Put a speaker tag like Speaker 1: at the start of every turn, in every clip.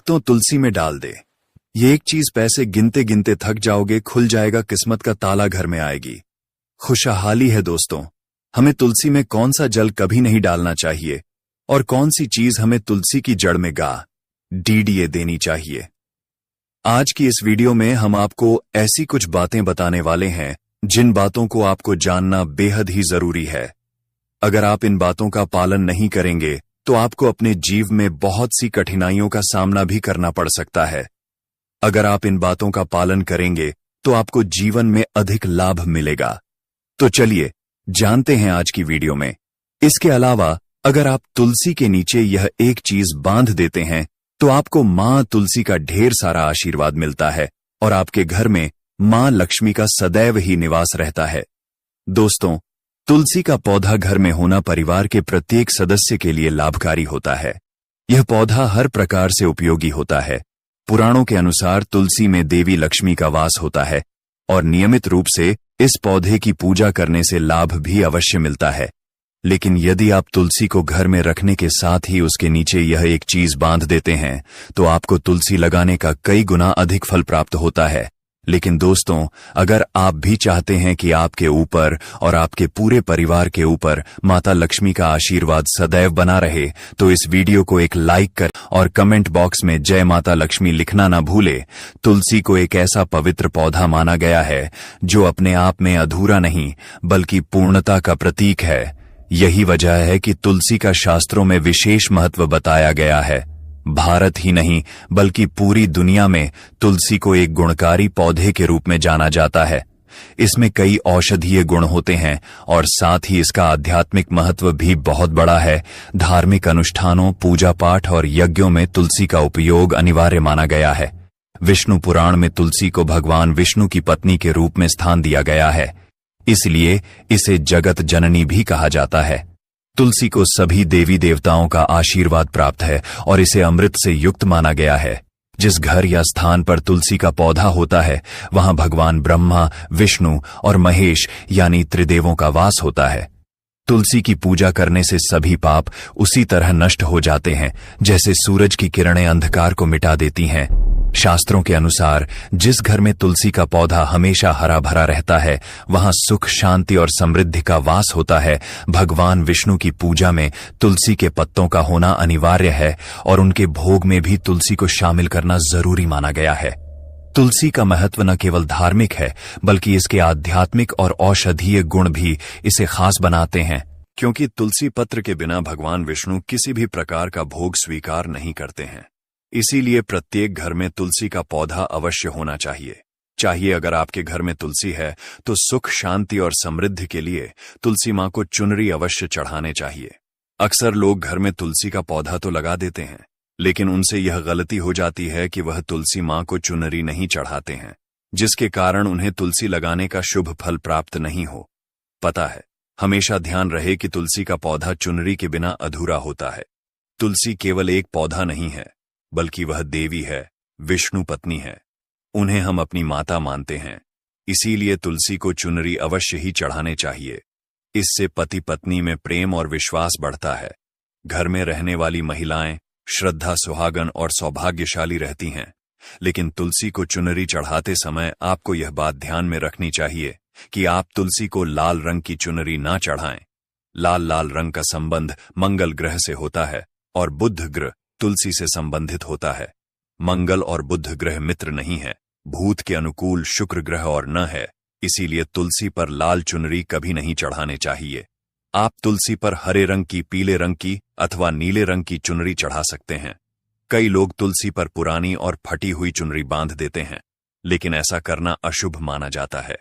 Speaker 1: पत्तों तुलसी में डाल दे। ये एक चीज पैसे गिनते गिनते थक जाओगे, खुल जाएगा किस्मत का ताला, घर में आएगी खुशहाली है। दोस्तों, हमें तुलसी में कौन सा जल कभी नहीं डालना चाहिए और कौन सी चीज हमें तुलसी की जड़ में DDA देनी चाहिए। आज की इस वीडियो में हम आपको ऐसी कुछ बातें बताने वाले हैं जिन बातों को आपको जानना बेहद ही जरूरी है। अगर आप इन बातों का पालन नहीं करेंगे तो आपको अपने जीवन में बहुत सी कठिनाइयों का सामना भी करना पड़ सकता है। अगर आप इन बातों का पालन करेंगे तो आपको जीवन में अधिक लाभ मिलेगा। तो चलिए जानते हैं आज की वीडियो में। इसके अलावा अगर आप तुलसी के नीचे यह एक चीज बांध देते हैं तो आपको मां तुलसी का ढेर सारा आशीर्वाद मिलता है और आपके घर में मां लक्ष्मी का सदैव ही निवास रहता है। दोस्तों, तुलसी का पौधा घर में होना परिवार के प्रत्येक सदस्य के लिए लाभकारी होता है। यह पौधा हर प्रकार से उपयोगी होता है। पुराणों के अनुसार तुलसी में देवी लक्ष्मी का वास होता है और नियमित रूप से इस पौधे की पूजा करने से लाभ भी अवश्य मिलता है। लेकिन यदि आप तुलसी को घर में रखने के साथ ही उसके नीचे यह एक चीज बांध देते हैं तो आपको तुलसी लगाने का कई गुना अधिक फल प्राप्त होता है। लेकिन दोस्तों, अगर आप भी चाहते हैं कि आपके ऊपर और आपके पूरे परिवार के ऊपर माता लक्ष्मी का आशीर्वाद सदैव बना रहे तो इस वीडियो को एक लाइक कर और कमेंट बॉक्स में जय माता लक्ष्मी लिखना ना भूले। तुलसी को एक ऐसा पवित्र पौधा माना गया है जो अपने आप में अधूरा नहीं बल्कि पूर्णता का प्रतीक है। यही वजह है कि तुलसी का शास्त्रों में विशेष महत्व बताया गया है। भारत ही नहीं बल्कि पूरी दुनिया में तुलसी को एक गुणकारी पौधे के रूप में जाना जाता है। इसमें कई औषधीय गुण होते हैं और साथ ही इसका आध्यात्मिक महत्व भी बहुत बड़ा है। धार्मिक अनुष्ठानों, पूजा पाठ और यज्ञों में तुलसी का उपयोग अनिवार्य माना गया है। विष्णु पुराण में तुलसी को भगवान विष्णु की पत्नी के रूप में स्थान दिया गया है, इसलिए इसे जगत जननी भी कहा जाता है। तुलसी को सभी देवी देवताओं का आशीर्वाद प्राप्त है और इसे अमृत से युक्त माना गया है। जिस घर या स्थान पर तुलसी का पौधा होता है वहां भगवान ब्रह्मा, विष्णु और महेश यानी त्रिदेवों का वास होता है। तुलसी की पूजा करने से सभी पाप उसी तरह नष्ट हो जाते हैं जैसे सूरज की किरणें अंधकार को मिटा देती हैं। शास्त्रों के अनुसार जिस घर में तुलसी का पौधा हमेशा हरा भरा रहता है वहां सुख, शांति और समृद्धि का वास होता है। भगवान विष्णु की पूजा में तुलसी के पत्तों का होना अनिवार्य है और उनके भोग में भी तुलसी को शामिल करना जरूरी माना गया है। तुलसी का महत्व न केवल धार्मिक है बल्कि इसके आध्यात्मिक और औषधीय गुण भी इसे खास बनाते हैं, क्योंकि तुलसी पत्र के बिना भगवान विष्णु किसी भी प्रकार का भोग स्वीकार नहीं करते हैं। इसीलिए प्रत्येक घर में तुलसी का पौधा अवश्य होना चाहिए। अगर आपके घर में तुलसी है तो सुख, शांति और समृद्धि के लिए तुलसी मां को चुनरी अवश्य चढ़ाने चाहिए। अक्सर लोग घर में तुलसी का पौधा तो लगा देते हैं लेकिन उनसे यह गलती हो जाती है कि वह तुलसी मां को चुनरी नहीं चढ़ाते हैं, जिसके कारण उन्हें तुलसी लगाने का शुभ फल प्राप्त नहीं हो। पता है, हमेशा ध्यान रहे कि तुलसी का पौधा चुनरी के बिना अधूरा होता है। तुलसी केवल एक पौधा नहीं है बल्कि वह देवी है, विष्णु पत्नी है। उन्हें हम अपनी माता मानते हैं, इसीलिए तुलसी को चुनरी अवश्य ही चढ़ाने चाहिए। इससे पति पत्नी में प्रेम और विश्वास बढ़ता है। घर में रहने वाली महिलाएं श्रद्धा, सुहागन और सौभाग्यशाली रहती हैं। लेकिन तुलसी को चुनरी चढ़ाते समय आपको यह बात ध्यान में रखनी चाहिए कि आप तुलसी को लाल रंग की चुनरी ना चढ़ाएं। लाल रंग का संबंध मंगल ग्रह से होता है और बुध ग्रह तुलसी से संबंधित होता है। मंगल और बुध ग्रह मित्र नहीं है, भूत के अनुकूल शुक्र ग्रह और न है, इसीलिए तुलसी पर लाल चुनरी कभी नहीं चढ़ाने चाहिए। आप तुलसी पर हरे रंग की, पीले रंग की अथवा नीले रंग की चुनरी चढ़ा सकते हैं। कई लोग तुलसी पर पुरानी और फटी हुई चुनरी बांध देते हैं, लेकिन ऐसा करना अशुभ माना जाता है।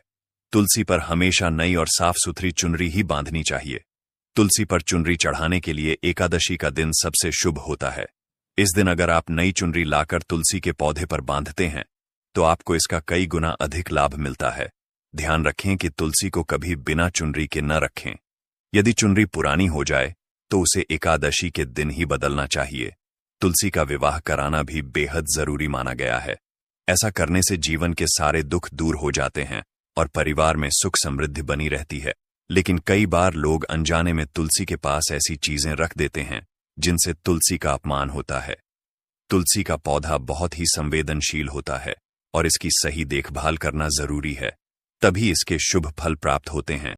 Speaker 1: तुलसी पर हमेशा नई और साफ सुथरी चुनरी ही बांधनी चाहिए। तुलसी पर चुनरी चढ़ाने के लिए एकादशी का दिन सबसे शुभ होता है। इस दिन अगर आप नई चुनरी लाकर तुलसी के पौधे पर बांधते हैं तो आपको इसका कई गुना अधिक लाभ मिलता है। ध्यान रखें कि तुलसी को कभी बिना चुनरी के न रखें। यदि चुनरी पुरानी हो जाए तो उसे एकादशी के दिन ही बदलना चाहिए। तुलसी का विवाह कराना भी बेहद जरूरी माना गया है। ऐसा करने से जीवन के सारे दुख दूर हो जाते हैं और परिवार में सुख समृद्धि बनी रहती है। लेकिन कई बार लोग अनजाने में तुलसी के पास ऐसी चीजें रख देते हैं जिनसे तुलसी का अपमान होता है। तुलसी का पौधा बहुत ही संवेदनशील होता है और इसकी सही देखभाल करना जरूरी है, तभी इसके शुभ फल प्राप्त होते हैं।